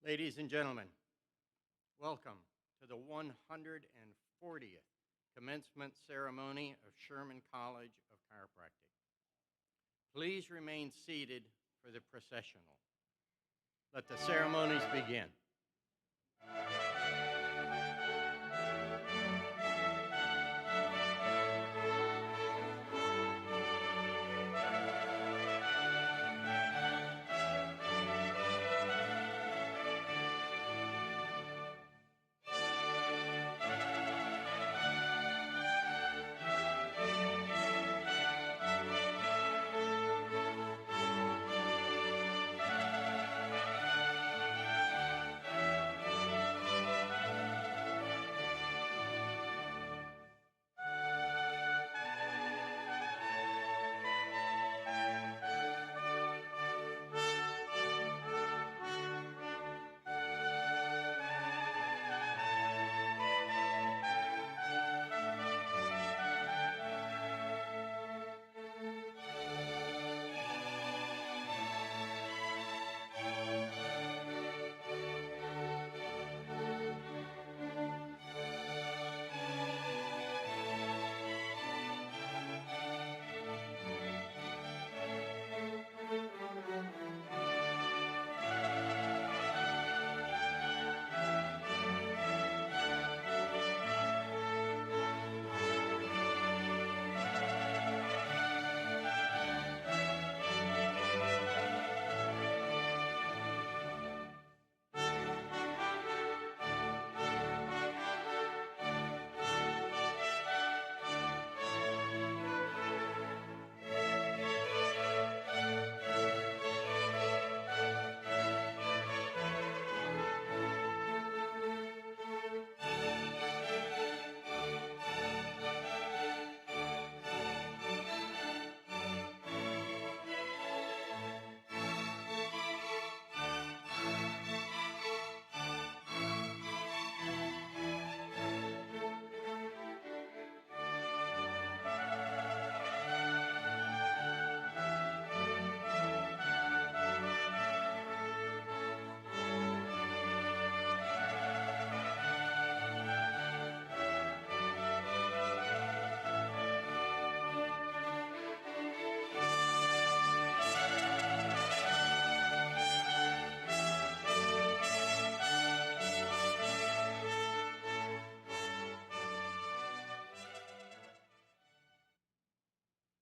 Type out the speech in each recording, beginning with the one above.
Ladies and gentlemen, welcome to the 140th Commencement Ceremony of Sherman College of Chiropractic. Please remain seated for the processional. Let the ceremonies begin.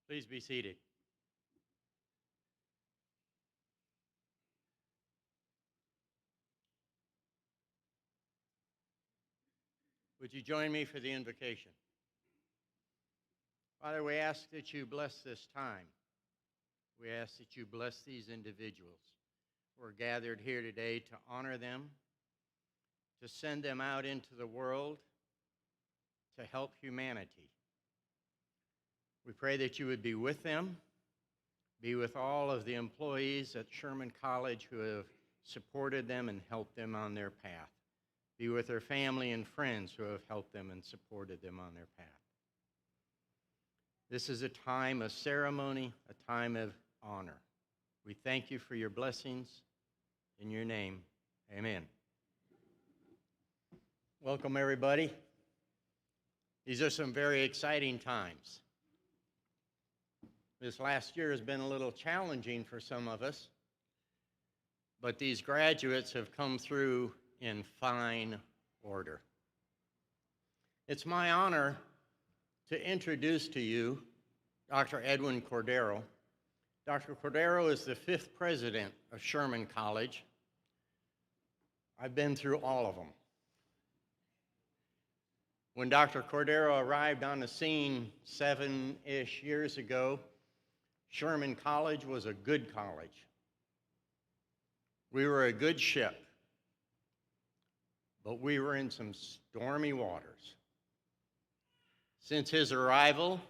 Please be seated. Would you join me for the invocation? Father, we ask that you bless this time. We ask that you bless these individuals. We're gathered here today to honor them, to send them out into the world to help humanity. We pray that you would be with them, be with all of the employees at Sherman College who have supported them and helped them on their path. Be with their family and friends who have helped them and supported them on their path. This is a time of ceremony, a time of honor. We thank you for your blessings. In your name, amen. Welcome, everybody. These are some very exciting times. This last year has been a little challenging for some of us, but these graduates have come through in fine order. It's my honor to introduce to you Dr. Edwin Cordero. Dr. Cordero is the 5th president of Sherman College. I've been through all of them. When Dr. Cordero arrived on the scene 7-ish years ago, Sherman College was a good college. We were a good ship, but we were in some stormy waters. Since his arrival,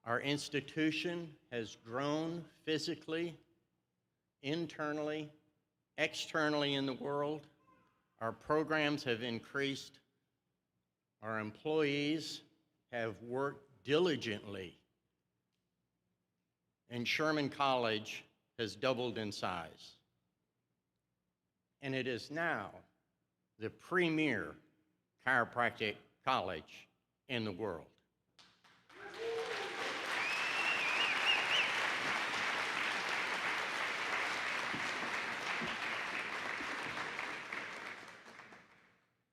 our institution has grown physically, internally, externally in the world. Our programs have increased. Our employees have worked diligently, and Sherman College has doubled in size. and it is now the premier chiropractic college in the world.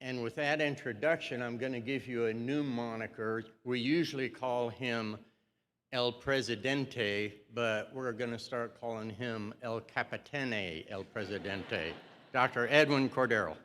And with that introduction, I'm going to give you a new moniker. We usually call him El Presidente, but we're going to start calling him El Capitane, El Presidente, Dr. Edwin Cordero.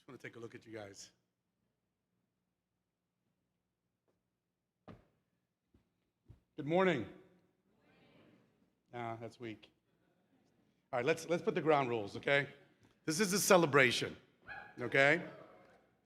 I want to take a look at you guys. Good morning. Nah, that's weak. All right, let's put the ground rules, okay? This is a celebration, okay?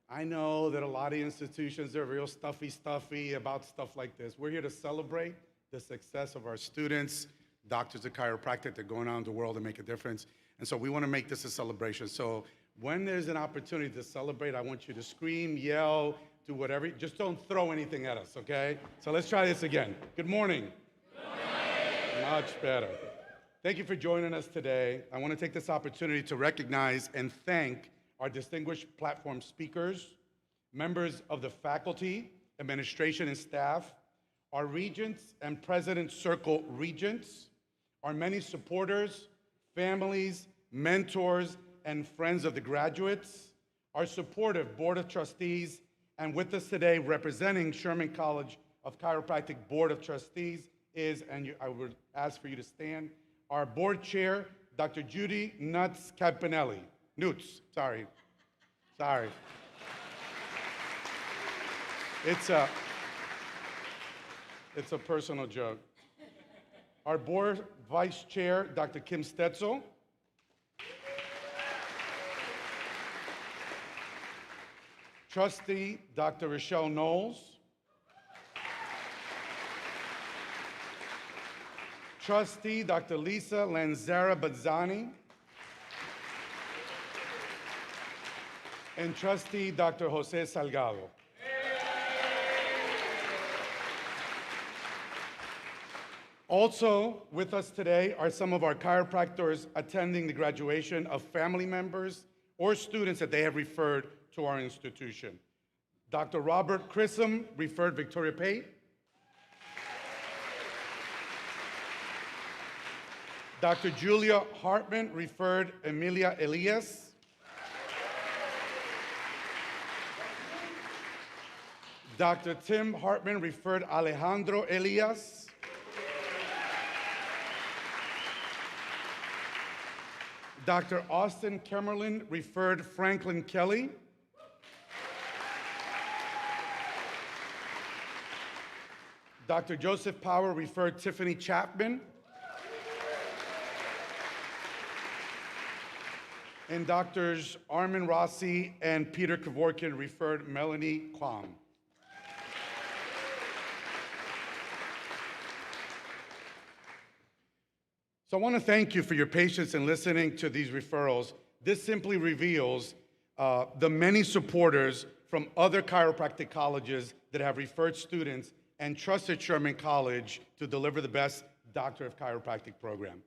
I know that a lot of institutions are real stuffy about stuff like this. We're here to celebrate the success of our students, doctors of chiropractic that are going out in the world and make a difference. And so we want to make this a celebration. So when there's an opportunity to celebrate, I want you to scream, yell, do whatever. Just don't throw anything at us, okay? So let's try this again. Good morning. Good morning. Much better. Thank you for joining us today. I want to take this opportunity to recognize and thank our distinguished platform speakers, members of the faculty, administration, and staff, our regents and President's Circle regents, our many supporters, families, mentors, and friends of the graduates, our supportive Board of Trustees, and with us today representing Sherman College of Chiropractic Board of Trustees is, and I would ask for you to stand, our board chair, Dr. Judy Nutz Campanelli. Sorry. It's a personal joke. Our board vice chair, Dr. Kim Stetzel. Trustee, Dr. Rochelle Knowles. Trustee, Dr. Lisa Lanzara Bazzani. And Trustee, Dr. Jose Salgado. Also with us today are some of our chiropractors attending the graduation of family members or students that they have referred to our institution. Dr. Robert Chrism referred Victoria Pate. Dr. Julia Hartman referred Emilia Elias. Dr. Tim Hartman referred Alejandro Elias. Dr. Austin Kemmerlin referred Franklin Kelly. Dr. Joseph Power referred Tiffany Chapman. And Doctors Armin Rossi and Peter Kevorkian referred Melanie Kwong. So I want to thank you for your patience in listening to these referrals. This simply reveals the many supporters from other chiropractic colleges that have referred students and trusted Sherman College to deliver the best Doctor of Chiropractic program.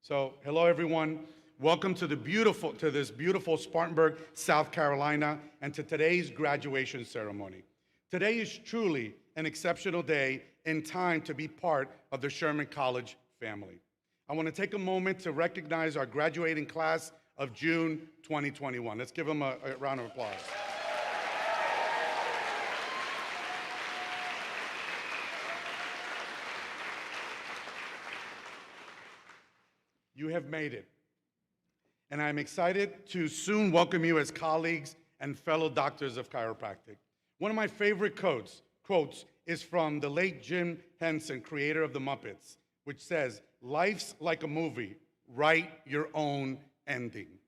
So, hello everyone. Welcome to this beautiful Spartanburg, South Carolina, and to today's graduation ceremony. Today is truly an exceptional day and time to be part of the Sherman College family. I want to take a moment to recognize our graduating class of June 2021. Let's give them a round of applause. You have made it. And I'm excited to soon welcome you as colleagues and fellow doctors of chiropractic. One of my favorite quotes is from the late Jim Henson, creator of the Muppets, which says, "Life's like a movie, write your own ending."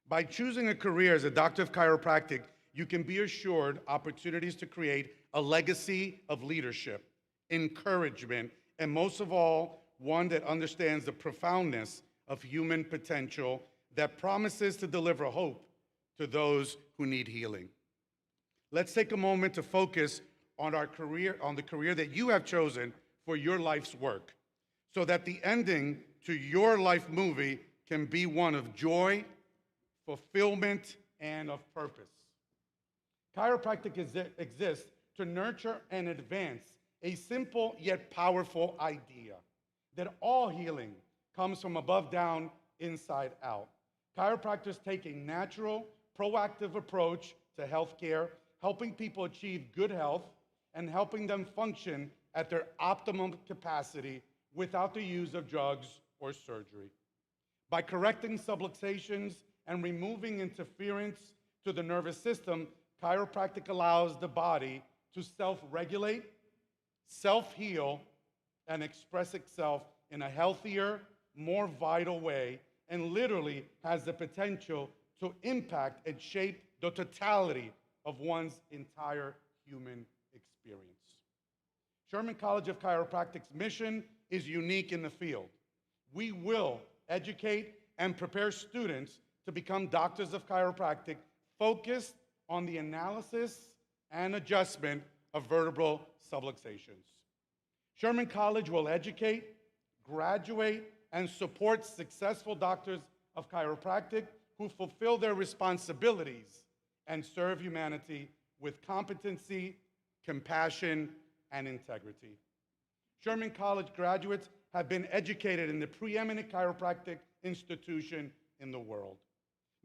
By choosing a career as a doctor of chiropractic, you can be assured opportunities to create a legacy of leadership, encouragement, and most of all, one that understands the profoundness of human potential that promises to deliver hope to those who need healing. Let's take a moment to focus on the career that you have chosen for your life's work, so that the ending to your life movie can be one of joy, fulfillment, and of purpose. Chiropractic exists to nurture and advance a simple yet powerful idea that all healing comes from above down, inside out. Chiropractors take a natural, proactive approach to healthcare, helping people achieve good health and helping them function at their optimum capacity without the use of drugs or surgery. By correcting subluxations and removing interference to the nervous system, chiropractic allows the body to self-regulate, self-heal, and express itself in a healthier, more vital way, and literally has the potential to impact and shape the totality of one's entire human experience. Sherman College of Chiropractic's mission is unique in the field. We will educate and prepare students to become doctors of chiropractic focused on the analysis and adjustment of vertebral subluxations. Sherman College will educate, graduate, and support successful doctors of chiropractic who fulfill their responsibilities and serve humanity with competency, compassion, and integrity. Sherman College graduates have been educated in the preeminent chiropractic institution in the world.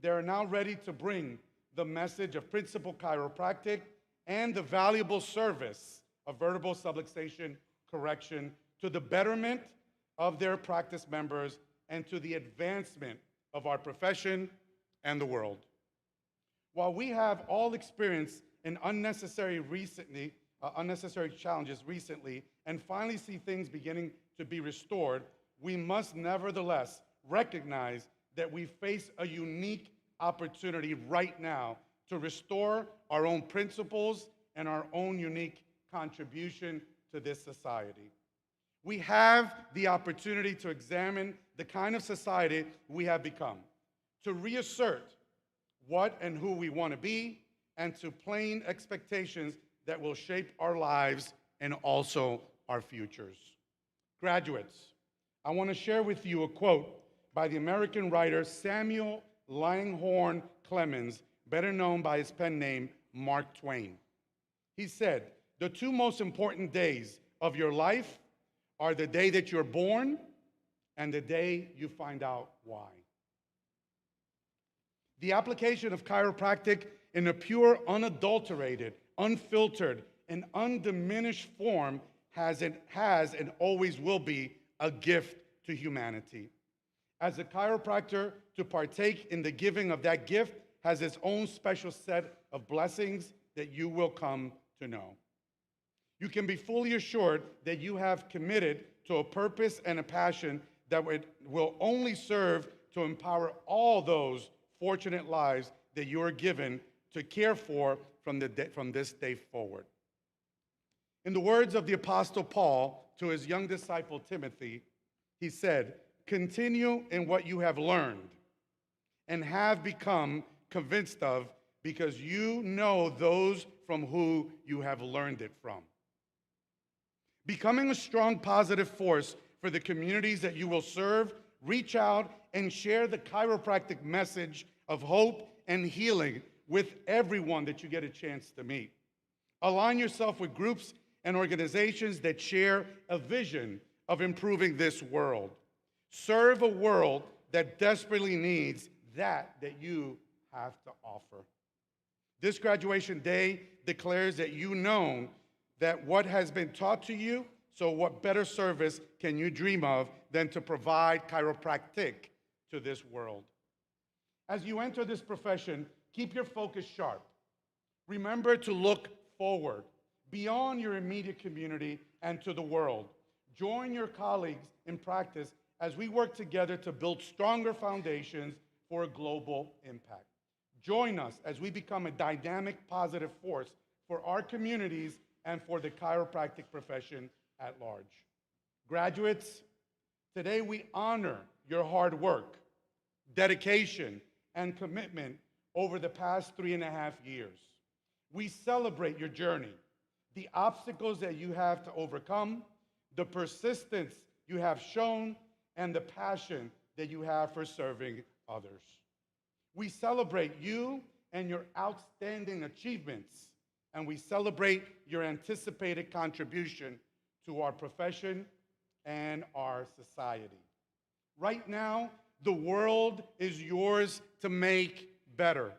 They are now ready to bring the message of principal chiropractic and the valuable service of vertebral subluxation correction to the betterment of their practice members and to the advancement of our profession and the world. While we have all experienced unnecessary challenges recently and finally see things beginning to be restored, we must nevertheless recognize that we face a unique opportunity right now to restore our own principles and our own unique contribution to this society. We have the opportunity to examine the kind of society we have become, to reassert what and who we want to be, and to plain expectations that will shape our lives and also our futures. Graduates, I want to share with you a quote by the American writer Samuel Langhorne Clemens, better known by his pen name Mark Twain. He said, "The two most important days of your life are the day that you're born and the day you find out why." The application of chiropractic in a pure, unadulterated, unfiltered, and undiminished form has and always will be a gift to humanity. As a chiropractor, to partake in the giving of that gift has its own special set of blessings that you will come to know. You can be fully assured that you have committed to a purpose and a passion that will only serve to empower all those fortunate lives that you are given to care for from this day forward. In the words of the Apostle Paul to his young disciple Timothy, he said, "Continue in what you have learned and have become convinced of, because you know those from who you have learned it from." Becoming a strong positive force for the communities that you will serve, reach out and share the chiropractic message of hope and healing with everyone that you get a chance to meet. Align yourself with groups and organizations that share a vision of improving this world. Serve a world that desperately needs that you have to offer. This graduation day declares that you know that what has been taught to you, so what better service can you dream of than to provide chiropractic to this world? As you enter this profession, keep your focus sharp. Remember to look forward, beyond your immediate community and to the world. Join your colleagues in practice as we work together to build stronger foundations for a global impact. Join us as we become a dynamic, positive force for our communities and for the chiropractic profession at large. Graduates, today we honor your hard work, dedication, and commitment over the past 3.5 years. We celebrate your journey, the obstacles that you have to overcome, the persistence you have shown, and the passion that you have for serving others. We celebrate you and your outstanding achievements, and we celebrate your anticipated contribution to our profession and our society. Right now, the world is yours to make better.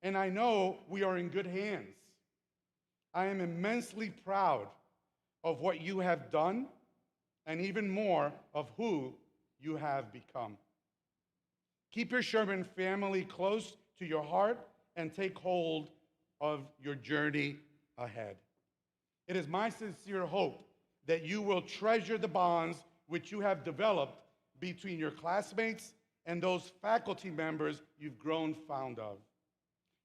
And I know we are in good hands. I am immensely proud of what you have done, and even more of who you have become. Keep your Sherman family close to your heart and take hold of your journey ahead. It is my sincere hope that you will treasure the bonds which you have developed between your classmates and those faculty members you've grown fond of.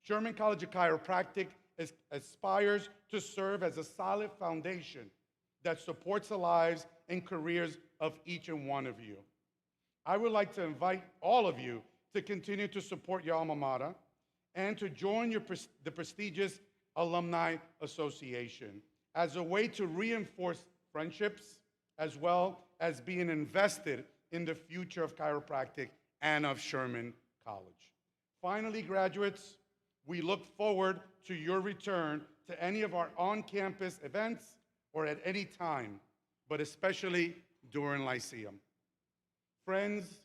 Sherman College of Chiropractic aspires to serve as a solid foundation that supports the lives and careers of each and one of you. I would like to invite all of you to continue to support your alma mater and to join the prestigious Alumni Association as a way to reinforce friendships as well as being invested in the future of chiropractic and of Sherman College. Finally, graduates, we look forward to your return to any of our on-campus events or at any time, but especially during Lyceum. Friends,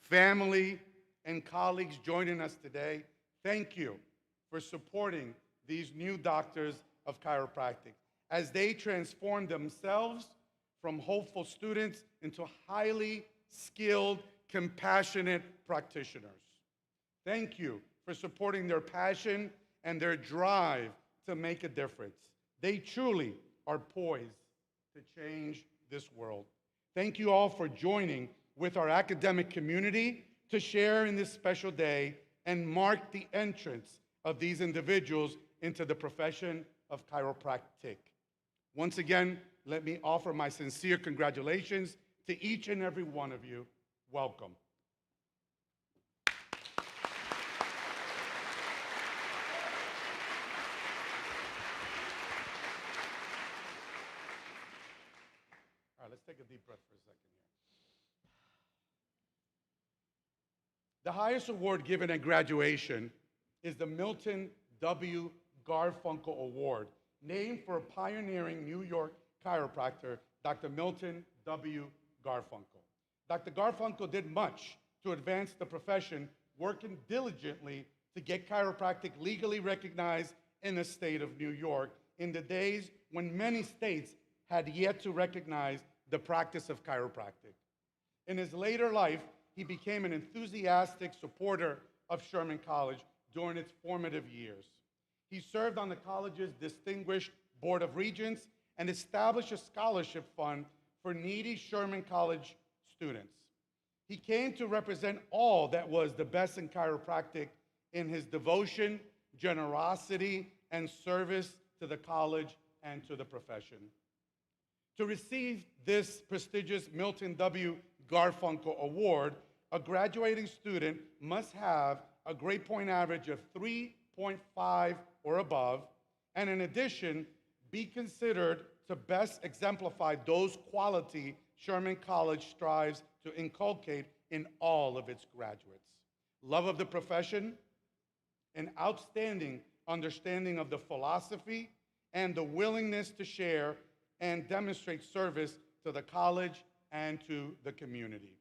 family, and colleagues joining us today, thank you for supporting these new doctors of chiropractic as they transform themselves from hopeful students into highly skilled, compassionate practitioners. Thank you for supporting their passion and their drive to make a difference. They truly are poised to change this world. Thank you all for joining with our academic community to share in this special day and mark the entrance of these individuals into the profession of chiropractic. Once again, let me offer my sincere congratulations to each and every one of you. Welcome. All right, let's take a deep breath for a second here. The highest award given at graduation is the Milton W. Garfunkel Award, named for a pioneering New York chiropractor, Dr. Milton W. Garfunkel. Dr. Garfunkel did much to advance the profession, working diligently to get chiropractic legally recognized in the state of New York in the days when many states had yet to recognize the practice of chiropractic. In his later life, he became an enthusiastic supporter of Sherman College during its formative years. He served on the college's distinguished Board of Regents and established a scholarship fund for needy Sherman College students. He came to represent all that was the best in chiropractic in his devotion, generosity, and service to the college and to the profession. To receive this prestigious Milton W. Garfunkel Award, a graduating student must have a grade point average of 3.5 or above, and in addition, be considered to best exemplify those qualities Sherman College strives to inculcate in all of its graduates: love of the profession, an outstanding understanding of the philosophy, and the willingness to share and demonstrate service to the college and to the community.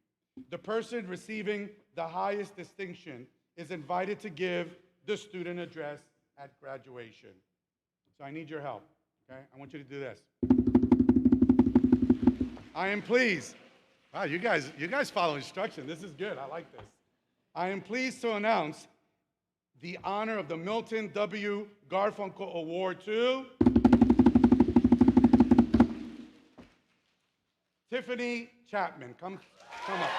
The person receiving the highest distinction is invited to give the student address at graduation. So I need your help, okay? I want you to do this. I am pleased. Wow, you guys follow instruction. This is good. I like this. I am pleased to announce the honor of the Milton W. Garfunkel Award to Tiffany Chapman. Come up.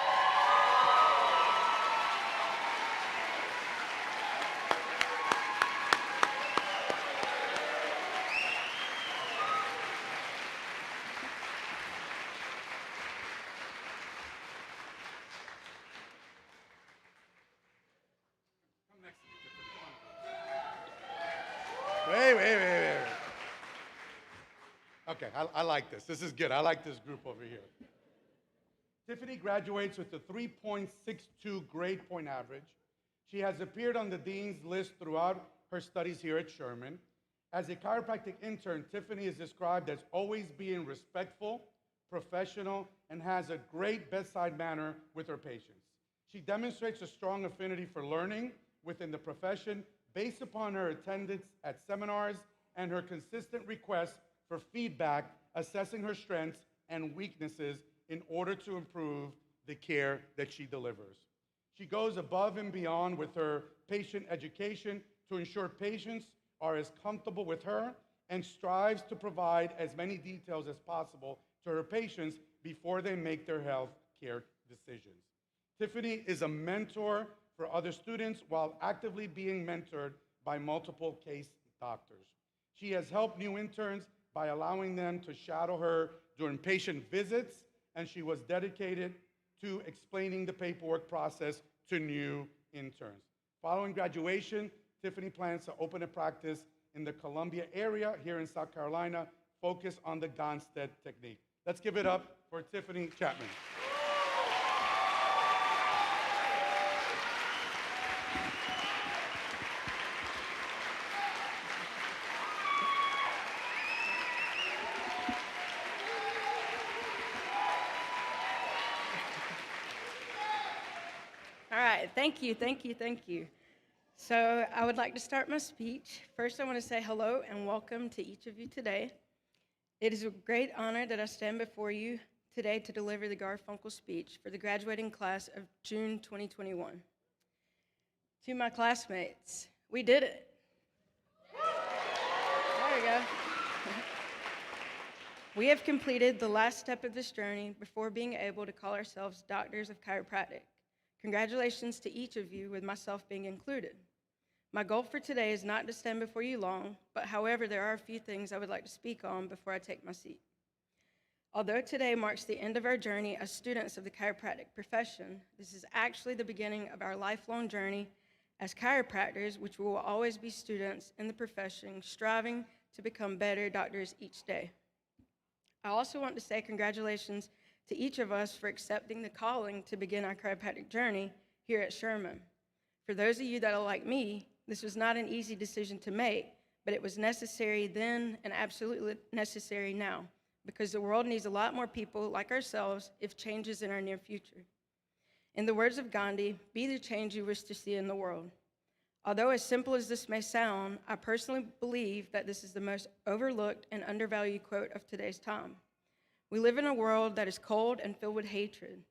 wait. Okay, I like this. This is good. I like this group over here. Tiffany graduates with a 3.62 grade point average. She has appeared on the dean's list throughout her studies here at Sherman. As a chiropractic intern, Tiffany is described as always being respectful, professional, and has a great bedside manner with her patients. She demonstrates a strong affinity for learning within the profession based upon her attendance at seminars and her consistent requests for feedback, assessing her strengths and weaknesses in order to improve the care that she delivers. She goes above and beyond with her patient education to ensure patients are as comfortable with her and strives to provide as many details as possible to her patients before they make their health care decisions. Tiffany is a mentor for other students while actively being mentored by multiple case doctors. She has helped new interns by allowing them to shadow her during patient visits, and she was dedicated to explaining the paperwork process to new interns. Following graduation, Tiffany plans to open a practice in the Columbia area here in South Carolina, focused on the Gonstead technique. Let's give it up for Tiffany Chapman. All right, thank you. So I would like to start my speech. First, I want to say hello and welcome to each of you today. It is a great honor that I stand before you today to deliver the Garfunkel speech for the graduating class of June 2021. To my classmates, we did it. There we go. We have completed the last step of this journey before being able to call ourselves doctors of chiropractic. Congratulations to each of you, with myself being included. My goal for today is not to stand before you long, but however, there are a few things I would like to speak on before I take my seat. Although today marks the end of our journey as students of the chiropractic profession, this is actually the beginning of our lifelong journey as chiropractors, which we will always be students in the profession, striving to become better doctors each day. I also want to say congratulations to each of us for accepting the calling to begin our chiropractic journey here at Sherman. For those of you that are like me, this was not an easy decision to make, but it was necessary then and absolutely necessary now, because the world needs a lot more people like ourselves if change is in our near future. In the words of Gandhi, be the change you wish to see in the world. Although as simple as this may sound, I personally believe that this is the most overlooked and undervalued quote of today's time. We live in a world that is cold and filled with hatred.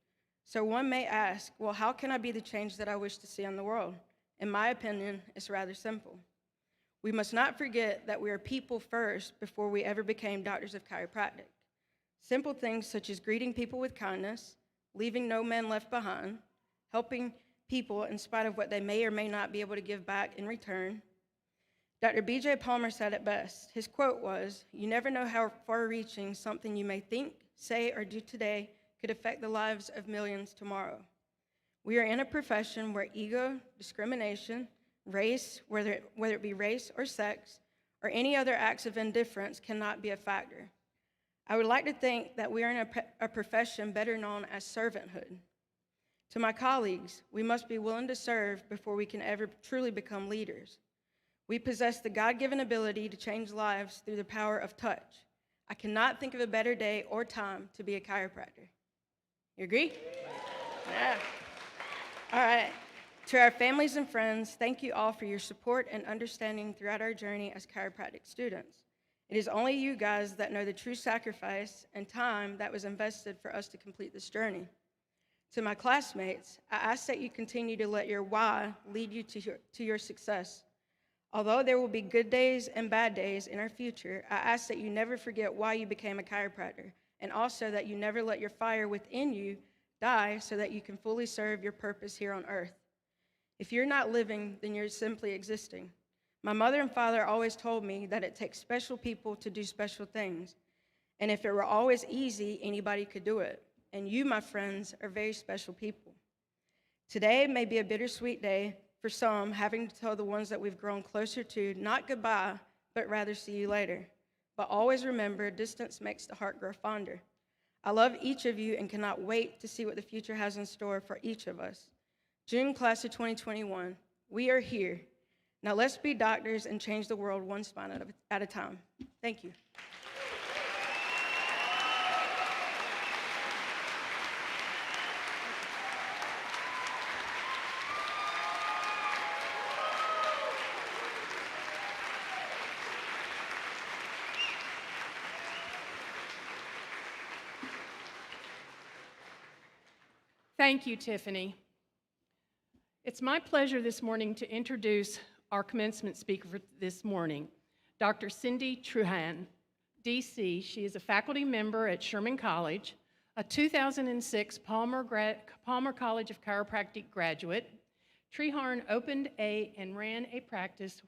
So one may ask, well, how can I be the change that I wish to see in the world? In my opinion, it's rather simple. We must not forget that we are people first before we ever became doctors of chiropractic. Simple things such as greeting people with kindness, leaving no man left behind, helping people in spite of what they may or may not be able to give back in return. Dr. B.J. Palmer said it best. His quote was, "You never know how far-reaching something you may think, say, or do today could affect the lives of millions tomorrow." We are in a profession where ego, discrimination, race, whether it be race or sex, or any other acts of indifference cannot be a factor. I would like to think that we are in a profession better known as servanthood. To my colleagues, we must be willing to serve before we can ever truly become leaders. We possess the God-given ability to change lives through the power of touch. I cannot think of a better day or time to be a chiropractor. You agree? Yeah. All right. To our families and friends, thank you all for your support and understanding throughout our journey as chiropractic students. It is only you guys that know the true sacrifice and time that was invested for us to complete this journey. To my classmates, I ask that you continue to let your why lead you to your success. Although there will be good days and bad days in our future, I ask that you never forget why you became a chiropractor, and also that you never let your fire within you die so that you can fully serve your purpose here on earth. If you're not living, then you're simply existing. My mother and father always told me that it takes special people to do special things, and if it were always easy, anybody could do it. And you, my friends, are very special people. Today may be a bittersweet day for some, having to tell the ones that we've grown closer to not goodbye, but rather see you later. But always remember, distance makes the heart grow fonder. I love each of you and cannot wait to see what the future has in store for each of us. June class of 2021, we are here. Now let's be doctors and change the world one spine at a time. Thank you. Thank you, Tiffany. It's my pleasure this morning to introduce our commencement speaker for this morning, Dr. Cindy Truhan, DC. She is a faculty member at Sherman College, a 2006 Palmer College of Chiropractic graduate. Truhan opened and ran a practice,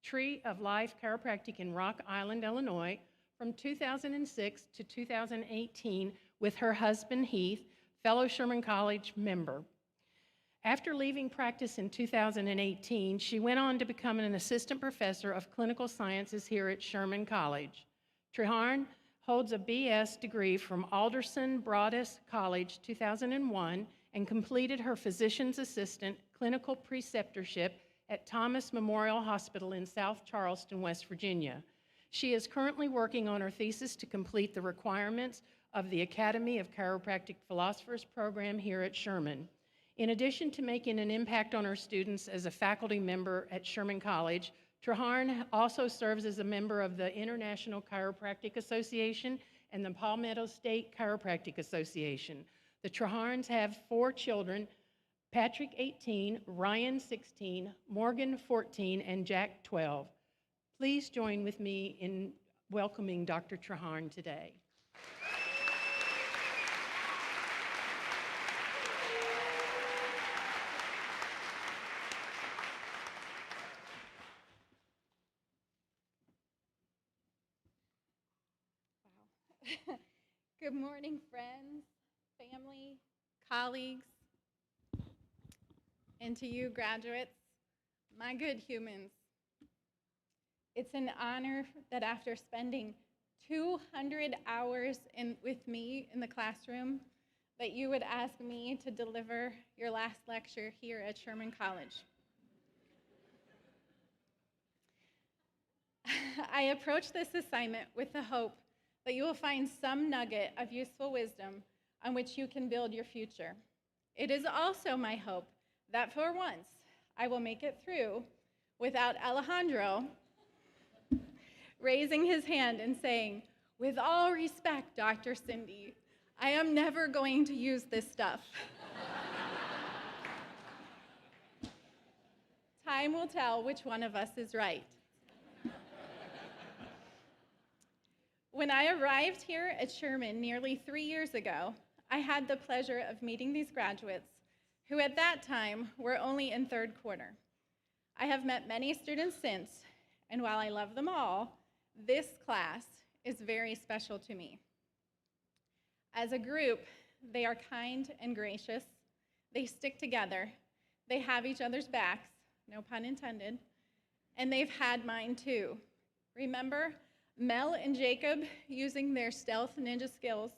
Tree of Life Chiropractic in Rock Island, Illinois, from 2006 to 2018 with her husband, Heath, fellow Sherman College member. After leaving practice in 2018, she went on to become an assistant professor of clinical sciences here at Sherman College. Truhan holds a BS degree from Alderson Broaddus College 2001 and completed her physician's assistant clinical preceptorship at Thomas Memorial Hospital in South Charleston, West Virginia. She is currently working on her thesis to complete the requirements of the Academy of Chiropractic Philosophers program here at Sherman. In addition to making an impact on her students as a faculty member at Sherman College, Truhan also serves as a member of the International Chiropractic Association and the Palmetto State Chiropractic Association. The Truhans have 4 children, Patrick 18, Ryan 16, Morgan 14, and Jack 12. Please join with me in welcoming Dr. Truhan today. Good morning, friends, family, colleagues, and to you, graduates, my good humans. It's an honor that after spending 200 hours with me in the classroom, that you would ask me to deliver your last lecture here at Sherman College. I approach this assignment with the hope that you will find some nugget of useful wisdom on which you can build your future. It is also my hope that for once, I will make it through without Alejandro raising his hand and saying, "With all respect, Dr. Cindy, I am never going to use this stuff." Time will tell which one of us is right. When I arrived here at Sherman nearly 3 years ago, I had the pleasure of meeting these graduates who at that time were only in 3rd quarter. I have met many students since, and while I love them all, this class is very special to me. As a group, they are kind and gracious, they stick together, they have each other's backs, no pun intended, and they've had mine too. Remember Mel and Jacob using their stealth ninja skills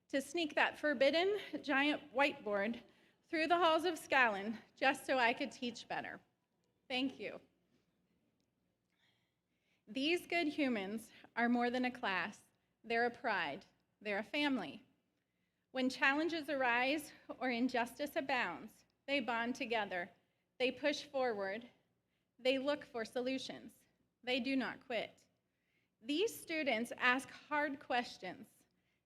to sneak that forbidden giant whiteboard through the halls of Scallon just so I could teach better. Thank you. These good humans are more than a class. They're a pride. They're a family. When challenges arise or injustice abounds, they bond together. They push forward. They look for solutions. They do not quit. These students ask hard questions.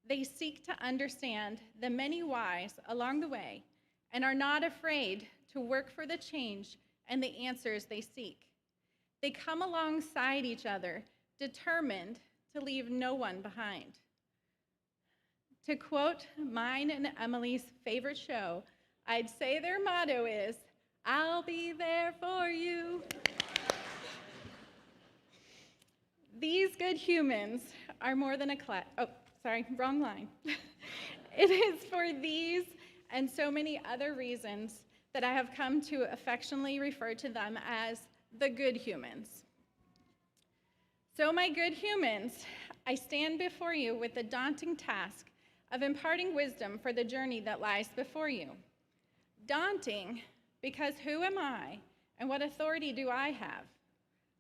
They seek to understand the many whys along the way and are not afraid to work for the change and the answers they seek. They come alongside each other, determined to leave no one behind. To quote mine and Emily's favorite show, I'd say their motto is, "I'll be there for you." These good humans are more than a class. Oh, sorry, wrong line. It is for these and so many other reasons that I have come to affectionately refer to them as the good humans. So, my good humans, I stand before you with the daunting task of imparting wisdom for the journey that lies before you. Daunting because who am I and what authority do I have?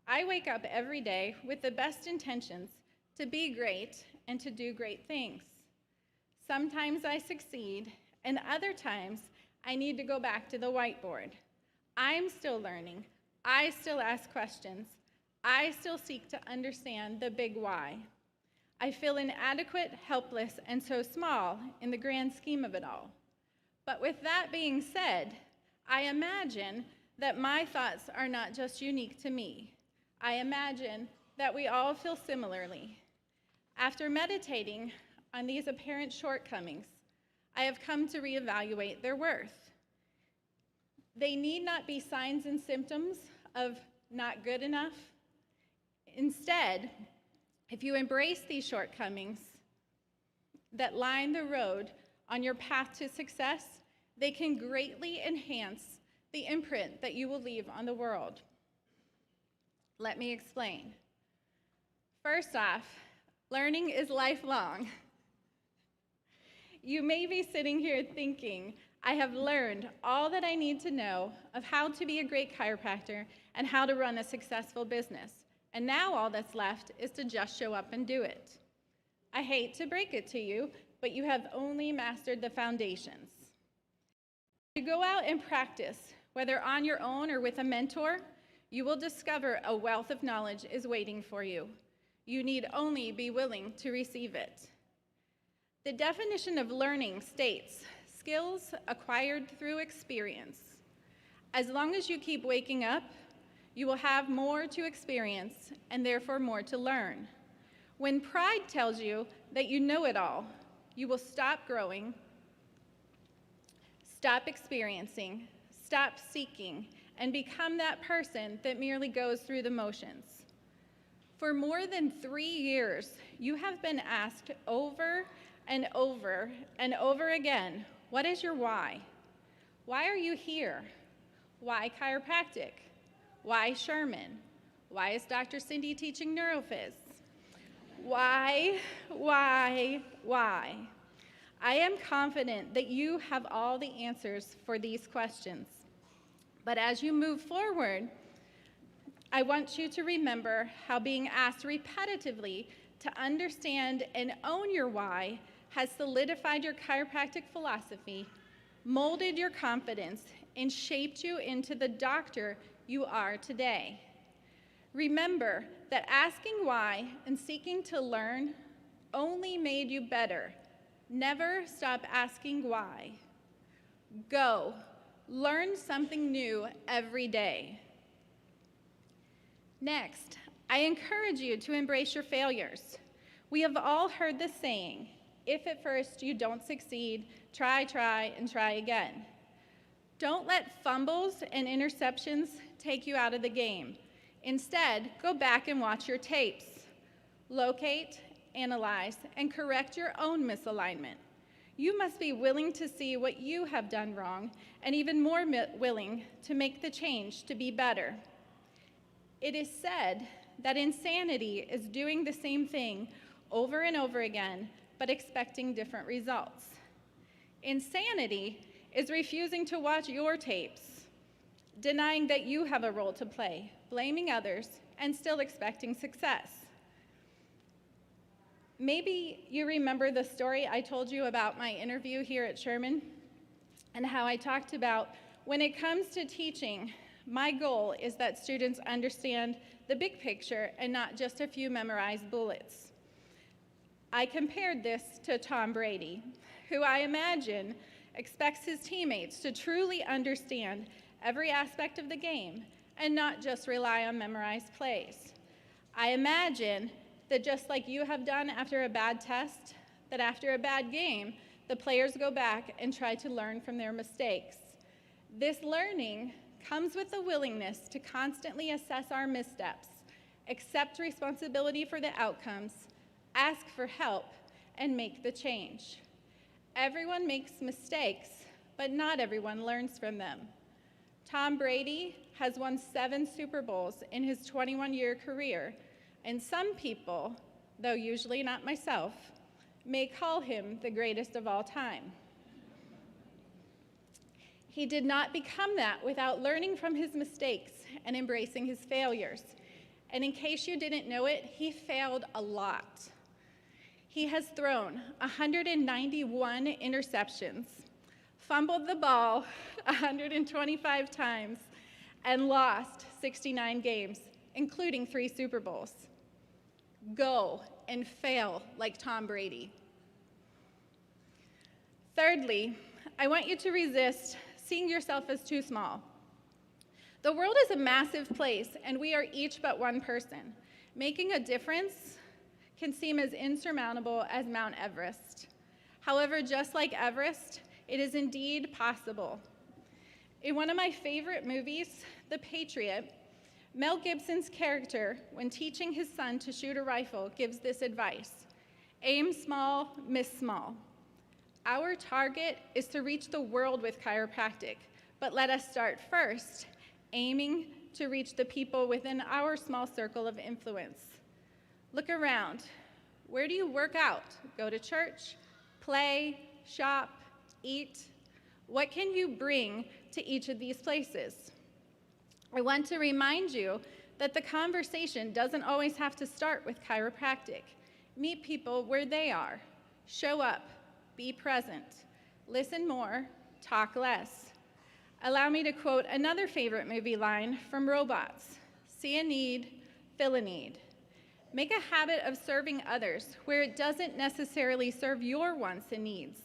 I wake up every day with the best intentions to be great and to do great things. Sometimes I succeed, and other times I need to go back to the whiteboard. I'm still learning. I still ask questions. I still seek to understand the big why. I feel inadequate, helpless, and so small in the grand scheme of it all. But with that being said, I imagine that my thoughts are not just unique to me. I imagine that we all feel similarly. After meditating on these apparent shortcomings, I have come to reevaluate their worth. They need not be signs and symptoms of not good enough. Instead, if you embrace these shortcomings that line the road on your path to success, they can greatly enhance the imprint that you will leave on the world. Let me explain. First off, learning is lifelong. You may be sitting here thinking, I have learned all that I need to know of how to be a great chiropractor and how to run a successful business, and now all that's left is to just show up and do it. I hate to break it to you, but you have only mastered the foundations. You go out and practice, whether on your own or with a mentor, you will discover a wealth of knowledge is waiting for you. You need only be willing to receive it. The definition of learning states, skills acquired through experience. As long as you keep waking up, you will have more to experience and therefore more to learn. When pride tells you that you know it all, you will stop growing, stop experiencing, stop seeking, and become that person that merely goes through the motions. For more than 3 years, you have been asked over and over and over again, what is your why? Why are you here? Why chiropractic? Why Sherman? Why is Dr. Cindy teaching neurophys? Why? I am confident that you have all the answers for these questions. But as you move forward, I want you to remember how being asked repetitively to understand and own your why has solidified your chiropractic philosophy, molded your confidence, and shaped you into the doctor you are today. Remember that asking why and seeking to learn only made you better. Never stop asking why. Go, learn something new every day. Next, I encourage you to embrace your failures. We have all heard the saying, if at first you don't succeed, try, and try again. Don't let fumbles and interceptions take you out of the game. Instead, go back and watch your tapes. Locate, analyze, and correct your own misalignment. You must be willing to see what you have done wrong and even more willing to make the change to be better. It is said that insanity is doing the same thing over and over again, but expecting different results. Insanity is refusing to watch your tapes, denying that you have a role to play, blaming others, and still expecting success. Maybe you remember the story I told you about my interview here at Sherman and how I talked about when it comes to teaching, my goal is that students understand the big picture and not just a few memorized bullets. I compared this to Tom Brady, who I imagine expects his teammates to truly understand every aspect of the game and not just rely on memorized plays. I imagine that just like you have done after a bad test, that after a bad game, the players go back and try to learn from their mistakes. This learning comes with the willingness to constantly assess our missteps, accept responsibility for the outcomes, ask for help, and make the change. Everyone makes mistakes, but not everyone learns from them. Tom Brady has won 7 Super Bowls in his 21-year career, and some people, though usually not myself, may call him the greatest of all time. He did not become that without learning from his mistakes and embracing his failures. And in case you didn't know it, he failed a lot. He has thrown 191 interceptions, fumbled the ball 125 times, and lost 69 games, including 3 Super Bowls. Go and fail like Tom Brady. Thirdly, I want you to resist seeing yourself as too small. The world is a massive place, and we are each but one person. Making a difference can seem as insurmountable as Mount Everest. However, just like Everest, it is indeed possible. In one of my favorite movies, The Patriot, Mel Gibson's character, when teaching his son to shoot a rifle, gives this advice: aim small, miss small. Our target is to reach the world with chiropractic, but let us start first, aiming to reach the people within our small circle of influence. Look around. Where do you work out? Go to church, play, shop, eat? What can you bring to each of these places? I want to remind you that the conversation doesn't always have to start with chiropractic. Meet people where they are. Show up. Be present. Listen more. Talk less. Allow me to quote another favorite movie line from Robots: see a need, fill a need. Make a habit of serving others where it doesn't necessarily serve your wants and needs.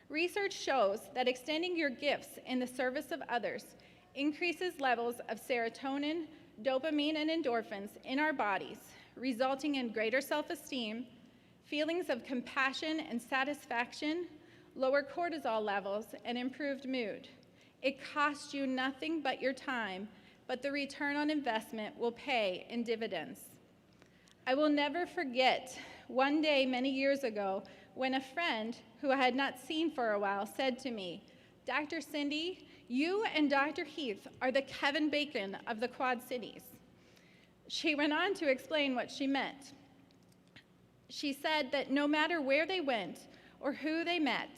Research shows that extending your gifts in the service of others increases levels of serotonin, dopamine, and endorphins in our bodies, resulting in greater self-esteem, feelings of compassion and satisfaction, lower cortisol levels, and improved mood. It costs you nothing but your time, but the return on investment will pay in dividends. I will never forget one day many years ago when a friend who I had not seen for a while said to me, "Dr. Cindy, you and Dr. Heath are the Kevin Bacon of the Quad Cities." She went on to explain what she meant. She said that no matter where they went or who they met,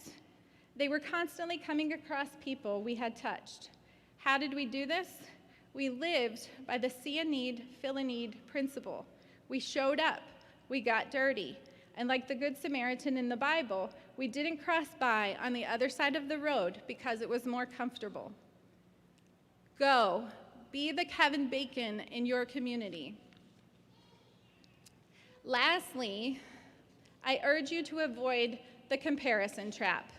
they were constantly coming across people we had touched. How did we do this? We lived by the see a need, fill a need principle. We showed up, we got dirty, and like the Good Samaritan in the Bible, we didn't cross by on the other side of the road because it was more comfortable. Go, be the Kevin Bacon in your community. Lastly, I urge you to avoid the comparison trap.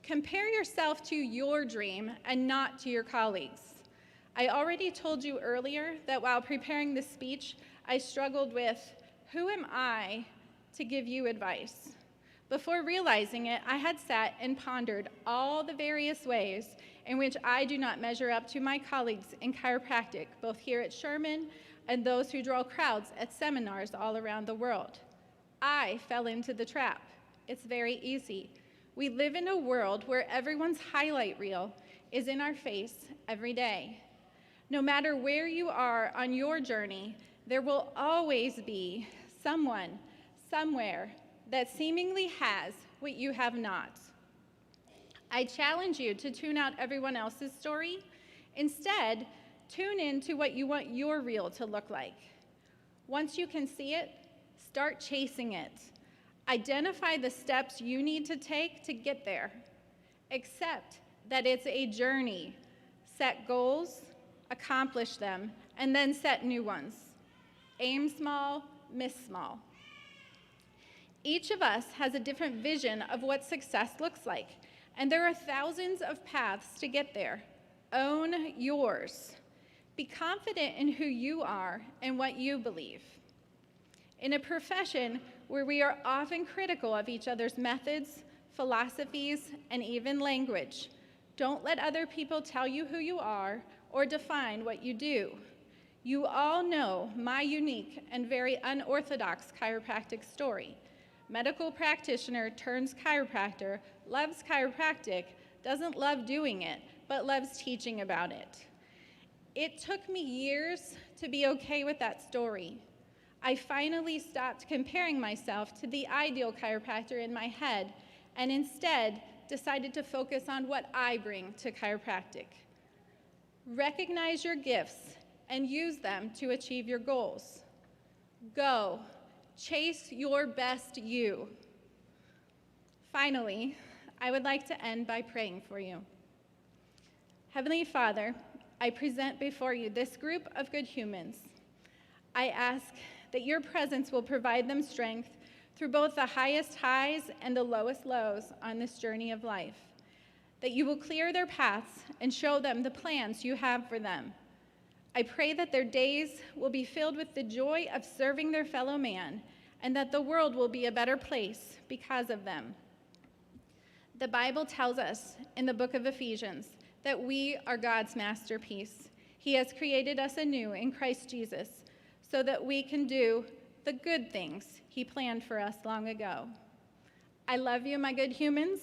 Compare yourself to your dream and not to your colleagues. I already told you earlier that while preparing this speech, I struggled with, who am I to give you advice? Before realizing it, I had sat and pondered all the various ways in which I do not measure up to my colleagues in chiropractic, both here at Sherman and those who draw crowds at seminars all around the world. I fell into the trap. It's very easy. We live in a world where everyone's highlight reel is in our face every day. No matter where you are on your journey, there will always be someone, somewhere, that seemingly has what you have not. I challenge you to tune out everyone else's story. Instead, tune in to what you want your reel to look like. Once you can see it, start chasing it. Identify the steps you need to take to get there. Accept that it's a journey. Set goals, accomplish them, and then set new ones. Aim small, miss small. Each of us has a different vision of what success looks like, and there are thousands of paths to get there. Own yours. Be confident in who you are and what you believe. In a profession where we are often critical of each other's methods, philosophies, and even language, don't let other people tell you who you are or define what you do. You all know my unique and very unorthodox chiropractic story. Medical practitioner turns chiropractor, loves chiropractic, doesn't love doing it, but loves teaching about it. It took me years to be okay with that story. I finally stopped comparing myself to the ideal chiropractor in my head and instead decided to focus on what I bring to chiropractic. Recognize your gifts and use them to achieve your goals. Go, chase your best you. Finally, I would like to end by praying for you. Heavenly Father, I present before you this group of good humans. I ask that your presence will provide them strength through both the highest highs and the lowest lows on this journey of life, that you will clear their paths and show them the plans you have for them. I pray that their days will be filled with the joy of serving their fellow man, and that the world will be a better place because of them. The Bible tells us in the book of Ephesians that we are God's masterpiece. He has created us anew in Christ Jesus so that we can do the good things he planned for us long ago. I love you, my good humans.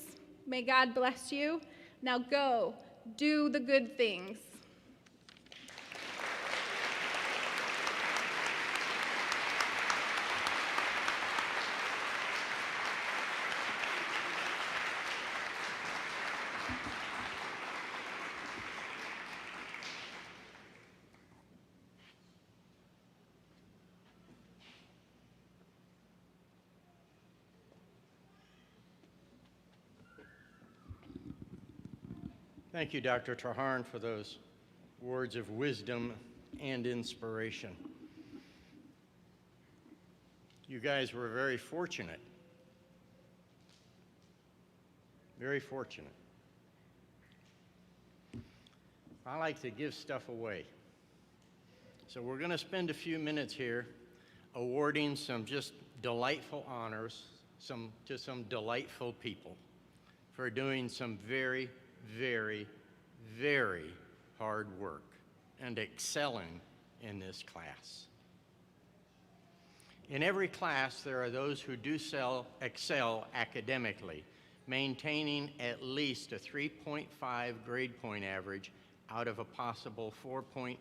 May God bless you. Now go, do the good things. Thank you, Dr. Traharn, for those words of wisdom and inspiration. You guys were very fortunate. Very fortunate. I like to give stuff away. So we're going to spend a few minutes here awarding some just delightful honors to some delightful people for doing some very, very, very hard work and excelling in this class. In every class, there are those who do excel academically, maintaining at least a 3.5 grade point average out of a possible 4.0,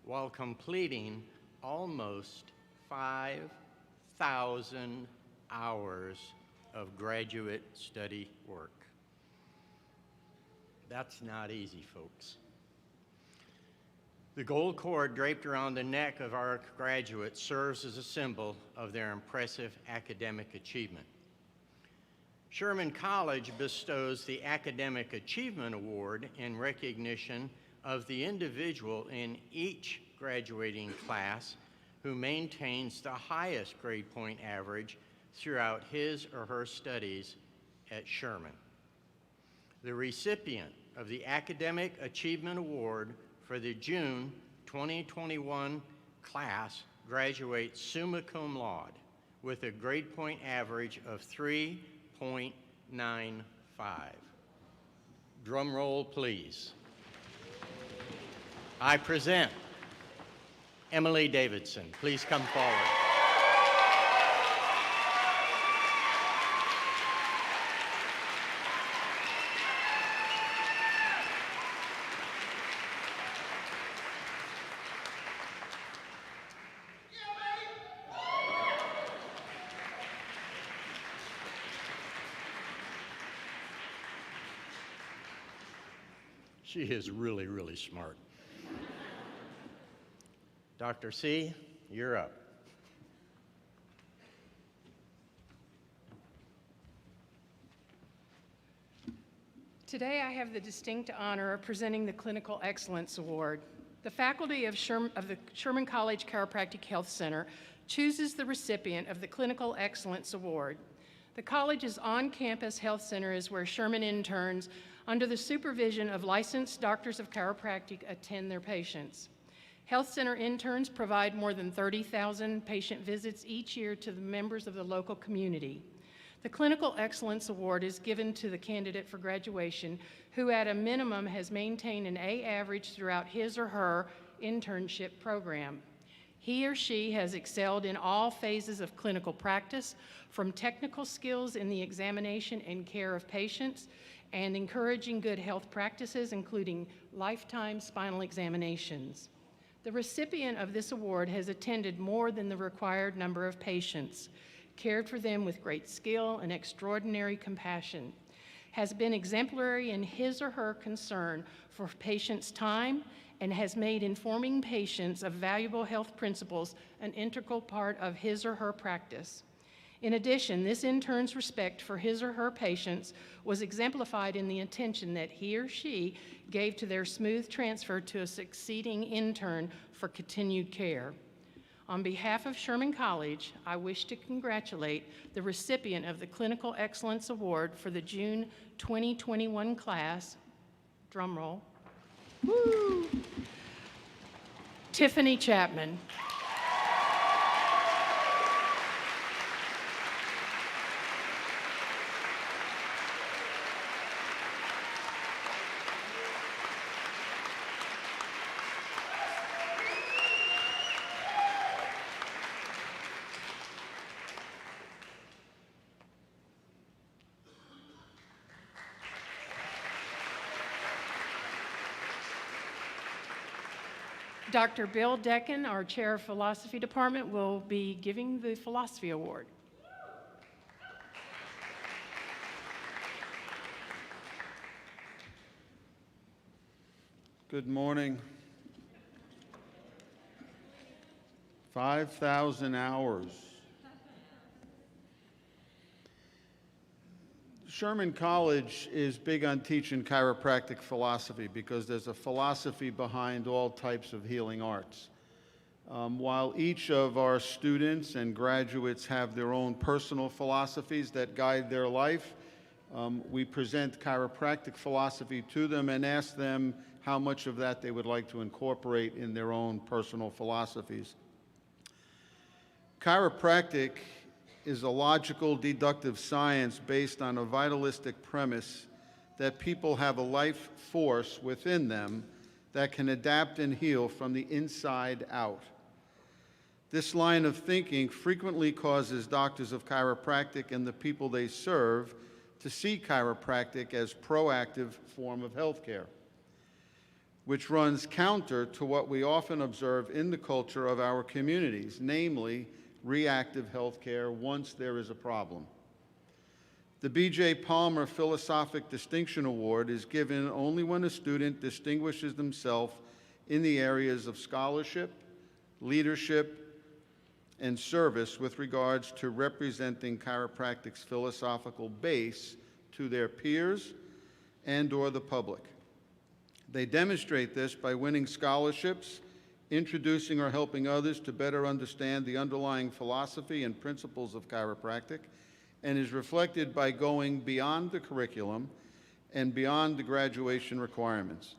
while completing almost 5,000 hours of graduate study work. That's not easy, folks. The gold cord draped around the neck of our graduates serves as a symbol of their impressive academic achievement. Sherman College bestows the Academic Achievement Award in recognition of the individual in each graduating class who maintains the highest grade point average throughout his or her studies at Sherman. The recipient of the Academic Achievement Award for the June 2021 class graduates summa cum laude with a grade point average of 3.95. Drum roll, please. I present Emily Davidson. Please come forward. She is really, really smart. Dr. C, you're up. Today I have the distinct honor of presenting the Clinical Excellence Award. The faculty of the Sherman College Chiropractic Health Center chooses the recipient of the Clinical Excellence Award. The college's on-campus health center is where Sherman interns, under the supervision of licensed doctors of chiropractic, attend their patients. Health center interns provide more than 30,000 patient visits each year to the members of the local community. The Clinical Excellence Award is given to the candidate for graduation who at a minimum has maintained an A average throughout his or her internship program. He or she has excelled in all phases of clinical practice, from technical skills in the examination and care of patients and encouraging good health practices, including lifetime spinal examinations. The recipient of this award has attended more than the required number of patients, cared for them with great skill and extraordinary compassion, has been exemplary in his or her concern for patients' time, and has made informing patients of valuable health principles an integral part of his or her practice. In addition, this intern's respect for his or her patients was exemplified in the attention that he or she gave to their smooth transfer to a succeeding intern for continued care. On behalf of Sherman College, I wish to congratulate the recipient of the Clinical Excellence Award for the June 2021 class, drum roll, woo, Tiffany Chapman. Dr. Bill Decken, our Chair of Philosophy Department, will be giving the Philosophy Award. Good morning. 5,000 hours. Sherman College is big on teaching chiropractic philosophy because there's a philosophy behind all types of healing arts. While each of our students and graduates have their own personal philosophies that guide their life, we present chiropractic philosophy to them and ask them how much of that they would like to incorporate in their own personal philosophies. Chiropractic is a logical, deductive science based on a vitalistic premise that people have a life force within them that can adapt and heal from the inside out. This line of thinking frequently causes doctors of chiropractic and the people they serve to see chiropractic as proactive form of healthcare, which runs counter to what we often observe in the culture of our communities, namely reactive healthcare once there is a problem. The B.J. Palmer Philosophic Distinction Award is given only when a student distinguishes themselves in the areas of scholarship, leadership, and service with regards to representing chiropractic's philosophical base to their peers and/or the public. They demonstrate this by winning scholarships, introducing or helping others to better understand the underlying philosophy and principles of chiropractic, and is reflected by going beyond the curriculum and beyond the graduation requirements.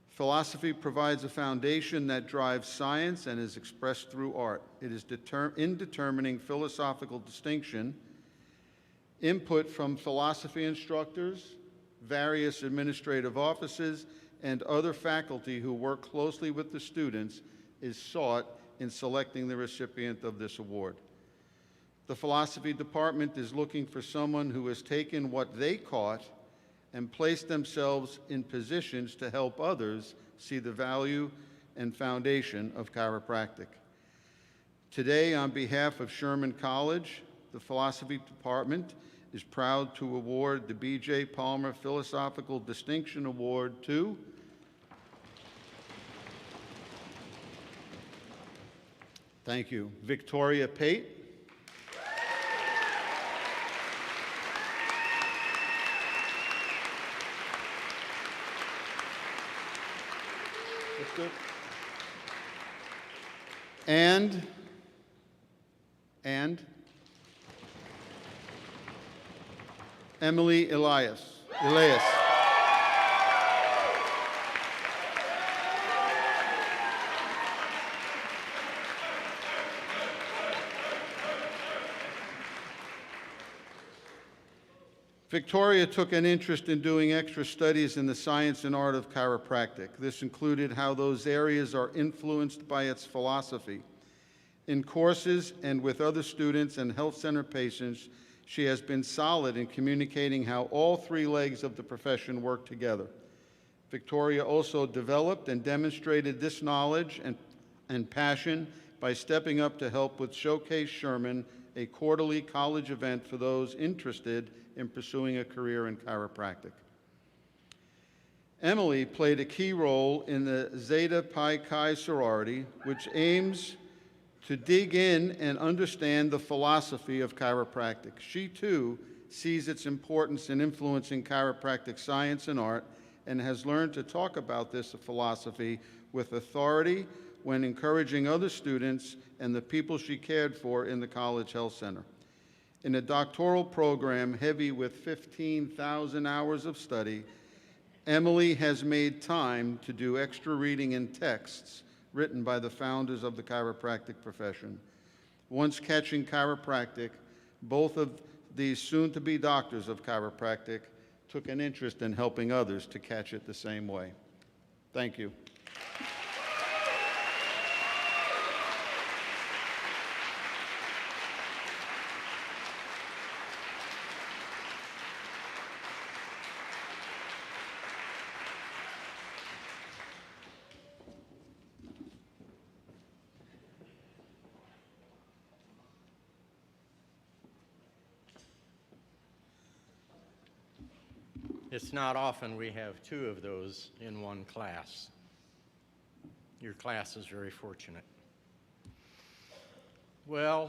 Philosophy provides a foundation that drives science and is expressed through art. It is in determining philosophical distinction, input from philosophy instructors, various administrative offices, and other faculty who work closely with the students is sought in selecting the recipient of this award. The philosophy department is looking for someone who has taken what they caught and placed themselves in positions to help others see the value and foundation of chiropractic. Today, on behalf of Sherman College, the philosophy department is proud to award the B.J. Palmer Philosophical Distinction Award to thank you, Victoria Pate. That's good. And Emily Elias. Victoria took an interest in doing extra studies in the science and art of chiropractic. This included how those areas are influenced by its philosophy. In courses and with other students and health center patients, she has been solid in communicating how all three legs of the profession work together. Victoria also developed and demonstrated this knowledge and and passion by stepping up to help with Showcase Sherman, a quarterly college event for those interested in pursuing a career in chiropractic. Emily played a key role in the Zeta Pi Chi sorority, which aims to dig in and understand the philosophy of chiropractic. She, too, sees its importance in influencing chiropractic science and art and has learned to talk about this philosophy with authority when encouraging other students and the people she cared for in the College Health Center. In a doctoral program heavy with 15,000 hours of study, Emily has made time to do extra reading and texts written by the founders of the chiropractic profession. Once catching chiropractic, both of these soon-to-be doctors of chiropractic took an interest in helping others to catch it the same way. Thank you. It's not often we have two of those in one class. Your class is very fortunate. Well,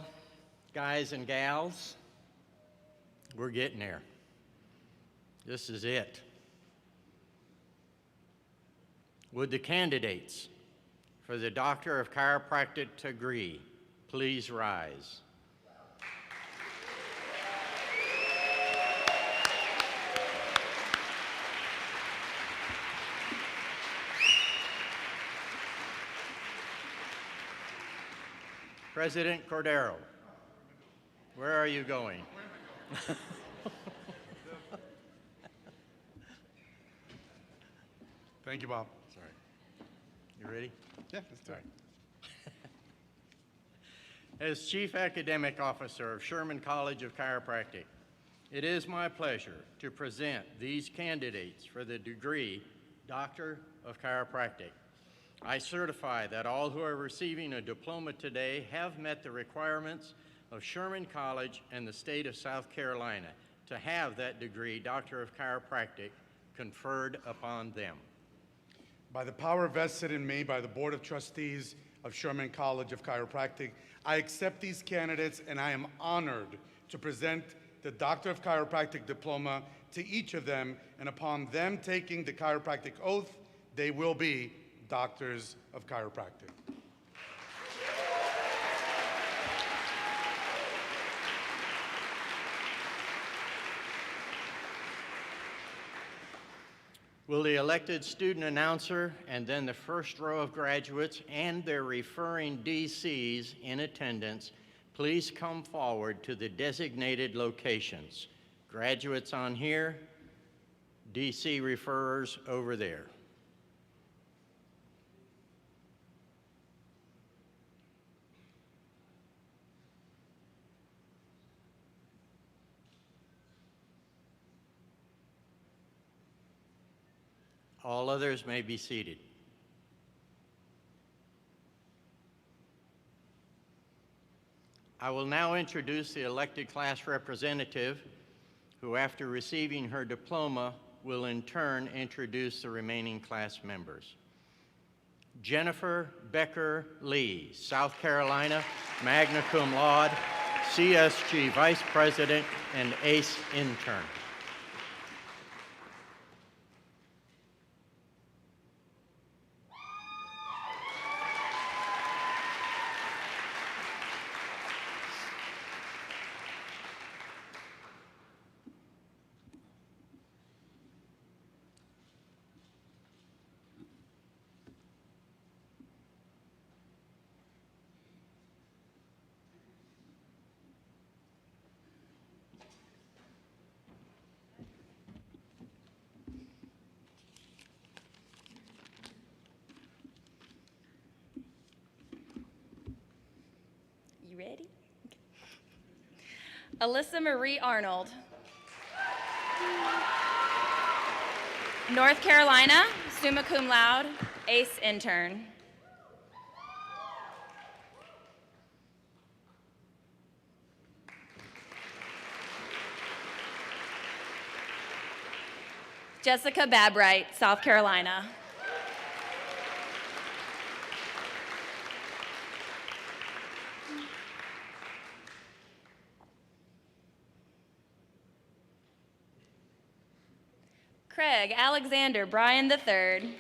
guys and gals, we're getting there. This is it. Would the candidates for the Doctor of Chiropractic degree please rise? President Cordero, where are you going? Thank you, Bob. Sorry. You ready? Yeah, let's do it. As Chief Academic Officer of Sherman College of Chiropractic, it is my pleasure to present these candidates for the degree Doctor of Chiropractic. I certify that all who are receiving a diploma today have met the requirements of Sherman College and the state of South Carolina to have that degree, Doctor of Chiropractic, conferred upon them. By the power vested in me by the Board of Trustees of Sherman College of Chiropractic, I accept these candidates and I am honored to present the Doctor of Chiropractic diploma to each of them, and upon them taking the chiropractic oath, they will be Doctors of Chiropractic. Will the elected student announcer and then the first row of graduates and their referring DCs in attendance please come forward to the designated locations? Graduates on here, DC referrers over there. All others may be seated. I will now introduce the elected class representative who, after receiving her diploma, will in turn introduce the remaining class members. Jennifer Becker Lee, South Carolina, magna cum laude, CSG Vice President and ACE intern. You ready? Alyssa Marie Arnold. North Carolina, summa cum laude, ACE intern. Jessica Babright, South Carolina. Craig Alexander Bryan III.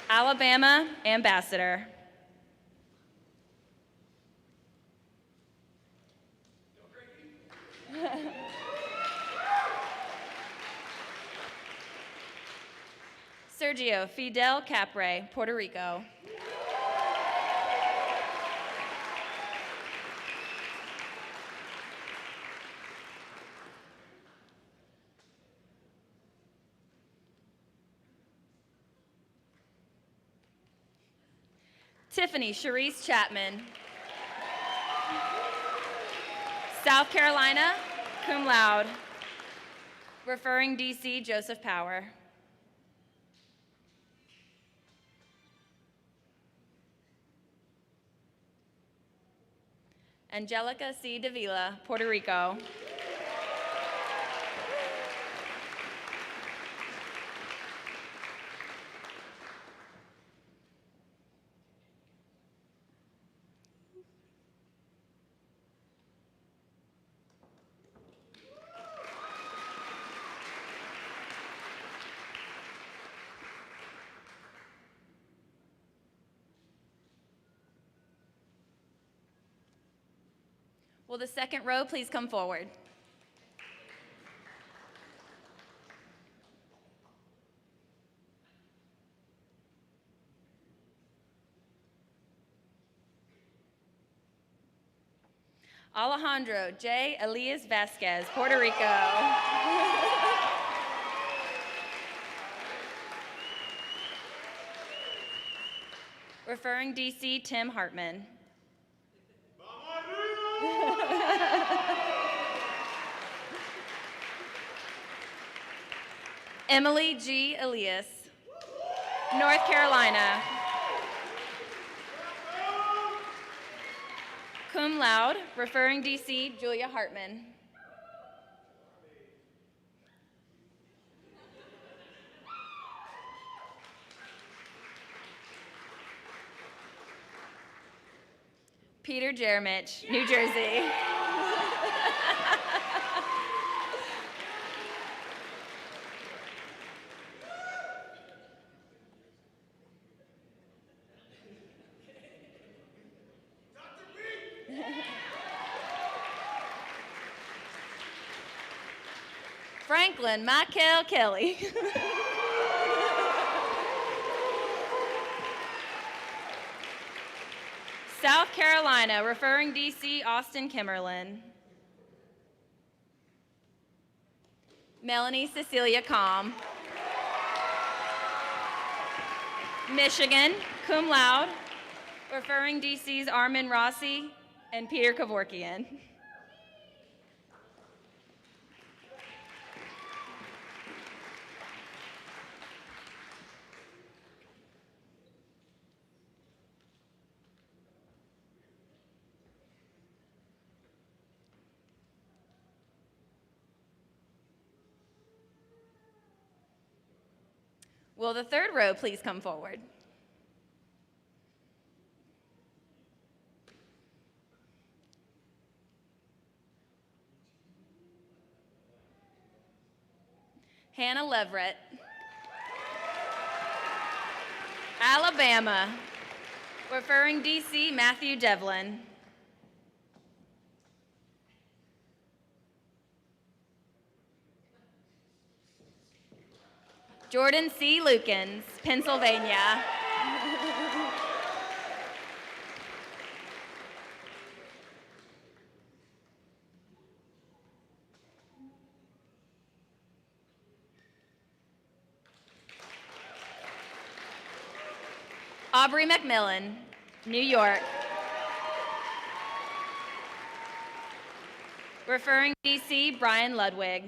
Alabama Ambassador. Sergio Fidel Capre, Puerto Rico. Tiffany Charisse Chapman. South Carolina, cum laude. Referring DC, Joseph Power. Angelica C. Davila, Puerto Rico. Will the second row please come forward? Alejandro J. Elias Vasquez, Puerto Rico. Referring DC, Tim Hartman. Emily G. Elias, North Carolina. Cum laude, referring DC, Julia Hartman. Peter Jeremich, New Jersey. Franklin Michael Kelly. South Carolina, referring DC, Austin Kimmerlin. Melanie Cecilia Calm. Michigan, cum laude, referring DC's Armin Rossi and Peter Kevorkian. Will the third row please come forward? Hannah Leverett. Alabama, referring DC, Matthew Devlin. Jordan C. Lukens, Pennsylvania. Aubrey McMillan, New York. Referring DC, Brian Ludwig.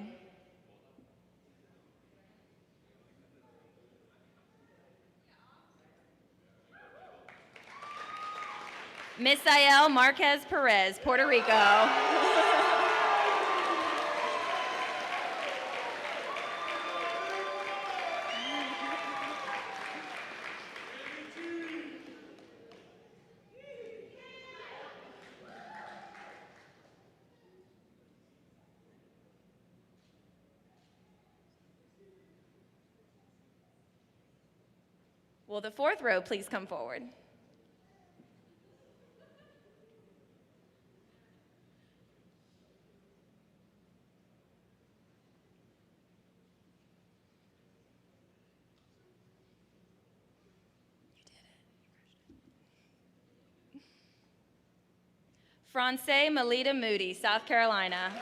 Misael Marquez Perez, Puerto Rico. Will the fourth row please come forward? France Melita Moody, South Carolina.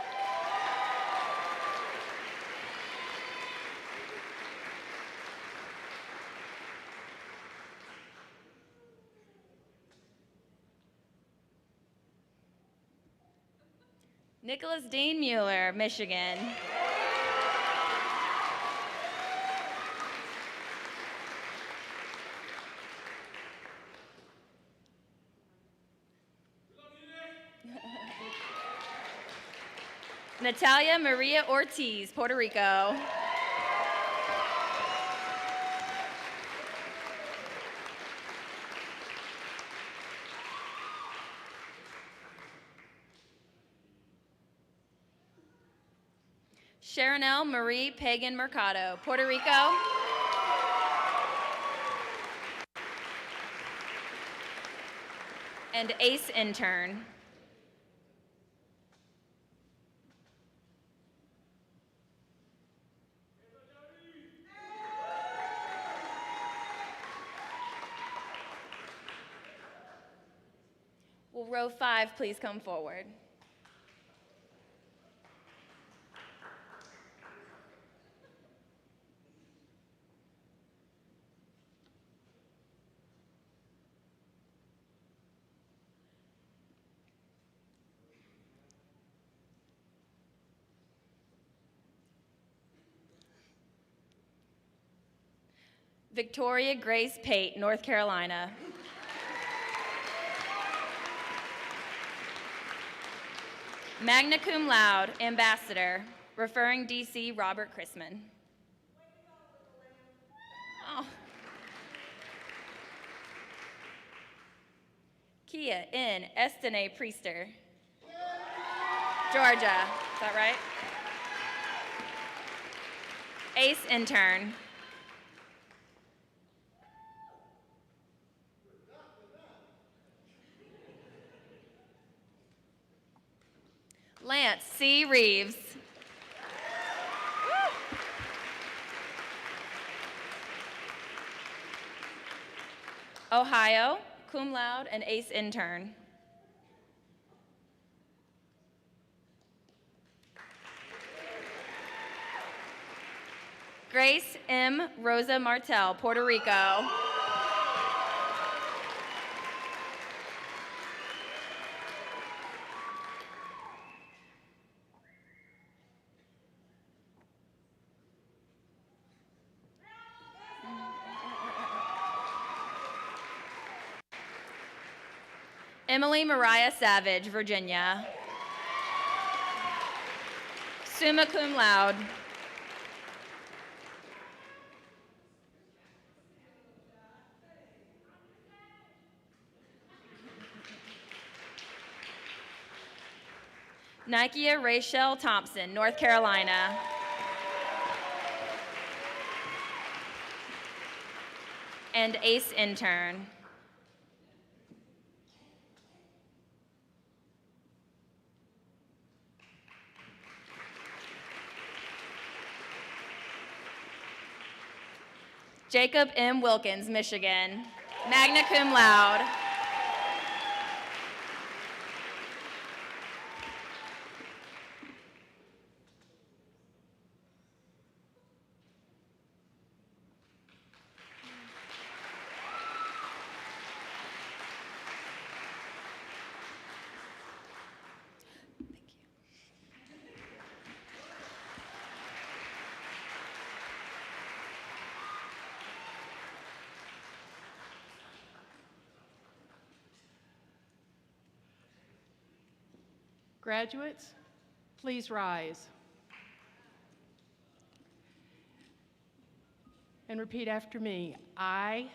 Nicholas Dean Mueller, Michigan. Natalia Maria Ortiz, Puerto Rico. Sharonelle Marie Pagan Mercado, Puerto Rico. And ace intern. Will row 5 please come forward? Victoria Grace Pate, North Carolina. Magna cum laude, ambassador, referring DC Robert Chrisman. Oh. Kia N. Estene Priester, Georgia. Is that right? Ace intern. Lance C. Reeves. Ohio, cum laude and ace intern. Grace M. Rosa Martel, Puerto Rico. Emily Mariah Savage, Virginia. Summa cum laude. Nikia Rachel Thompson, North Carolina. And ace intern. Jacob M. Wilkins, Michigan, magna cum laude. Graduates, please rise. And repeat after me. I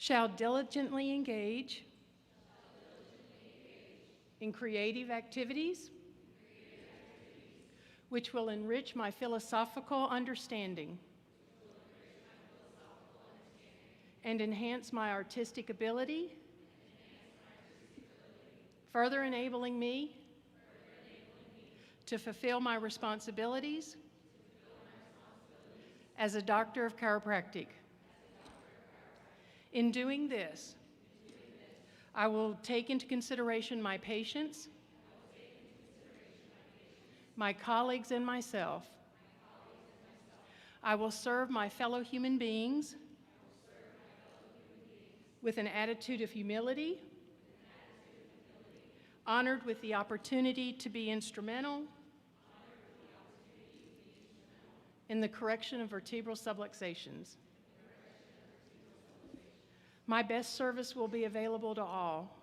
shall diligently engage in creative activities which will enrich my philosophical understanding and enhance my artistic ability, further enabling me to fulfill my responsibilities as a doctor of chiropractic. In doing this, I will take into consideration my patients, my colleagues, and myself. I will serve my fellow human beings with an attitude of humility, honored with the opportunity to be instrumental in the correction of vertebral subluxations. My best service will be available to all,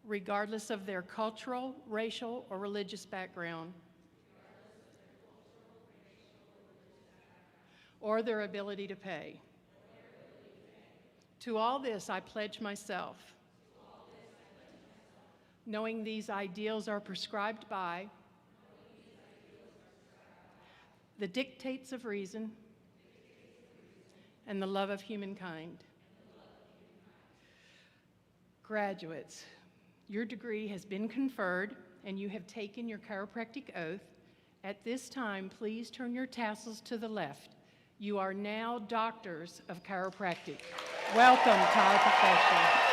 regardless of their cultural, racial, or religious background, or their ability to pay. To all this, I pledge myself, knowing these ideals are prescribed by the dictates of reason and the love of humankind. Graduates, your degree has been conferred and you have taken your chiropractic oath. At this time, please turn your tassels to the left. You are now doctors of chiropractic. Welcome to our profession.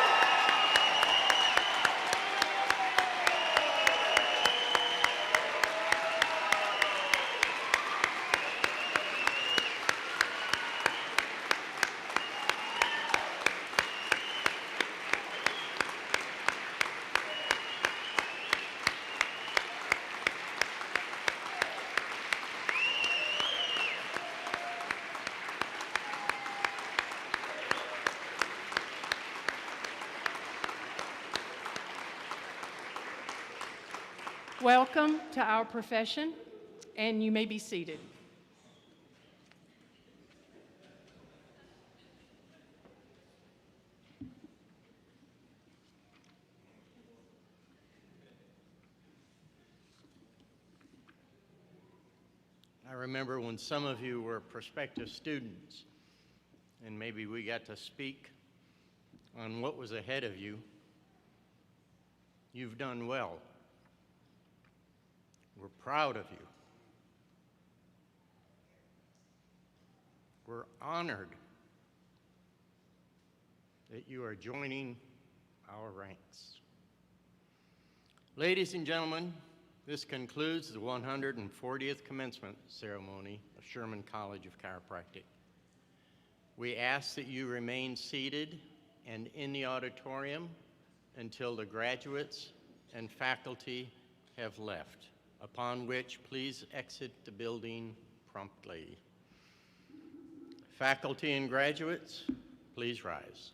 Welcome to our profession, and you may be seated. I remember when some of you were prospective students, and maybe we got to speak on what was ahead of you. You've done well. We're proud of you. We're honored that you are joining our ranks. Ladies and gentlemen, this concludes the 140th commencement ceremony of Sherman College of Chiropractic. We ask that you remain seated and in the auditorium until the graduates and faculty have left, upon which please exit the building promptly. Faculty and graduates, please rise.